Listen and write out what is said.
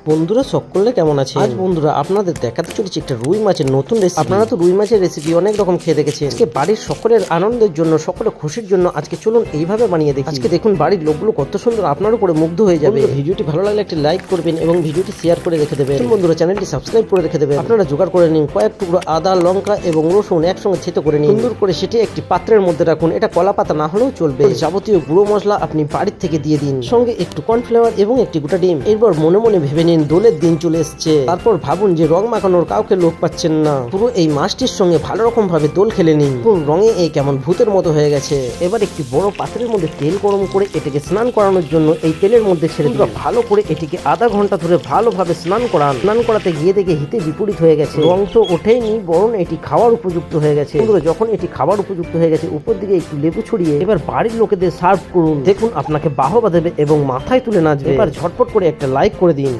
বন্ধুরা সকলে কেমন আছে? আজ বন্ধুরা আপনাদের দেখাতে চলেছি একটা রুই মাছের নতুন রেসিপি। আপনারা তো রুই মাছের রেসিপি অনেক রকম খেয়ে দেখেছেন। আজকে বাড়ির সকলের আনন্দের জন্য, সকলের খুশির জন্য আজকে চলুন এইভাবে বানিয়ে দেখি। আজকে দেখুন বাড়ির লোকগুলো কত সুন্দর, আপনার উপরে মুগ্ধ হয়ে যাবে। ভিডিওটি ভালো লাগলে একটি লাইক করবেন এবং ভিডিওটি শেয়ার করে রেখে দেবেন। বন্ধুরা চ্যানেলটি সাবস্ক্রাইব করে রেখে দেবেন। আপনারা জোগাড় করে নিন কয়েক টুকরো আদা, লঙ্কা এবং রসুন একসঙ্গে থেতো করে নিন। সুন্দর করে সেটি একটি পাত্রের মধ্যে রাখুন। এটা কলা পাতা না হলেও চলবে। যাবতীয় গুঁড়ো মশলা আপনি বাড়ির থেকে দিয়ে দিন, সঙ্গে একটু কর্নফ্লাওয়ার এবং একটি গোটা ডিম। এরপর মনে মনে ভেবে নিন দোলের দিন চলে এসছে। তারপর ভাবুন যে রং মাখানোর কাউকে লোক পাচ্ছেন না, পুরো এই মাছটির সঙ্গে ভালো রকম ভাবে দোল খেলে নিন। রঙে এই কেমন ভূতের মতো হয়ে গেছে। এবার একটি বড় পাত্রের মধ্যে তেল গরম করে এটিকে স্নান করানোর জন্য এই তেলের মধ্যে ছেড়ে দিন। ভালো করে এটিকে আধা ঘন্টা ধরে ভালোভাবে স্নান করান। স্নান করাতে গিয়ে দেখে হিতে বিপরীত হয়ে গেছে, রং তো ওঠেনি বরং এটি খাওয়ার উপযুক্ত হয়ে গেছে। যখন এটি খাবার উপযুক্ত হয়ে গেছে উপর দিকে একটু লেবু ছড়িয়ে এবার বাড়ির লোকেদের সার্ভ করুন। দেখুন আপনাকে বাহবা দেবে এবং মাথায় তুলে নাচবে। এবার ঝটপট করে একটা লাইক করে দিন।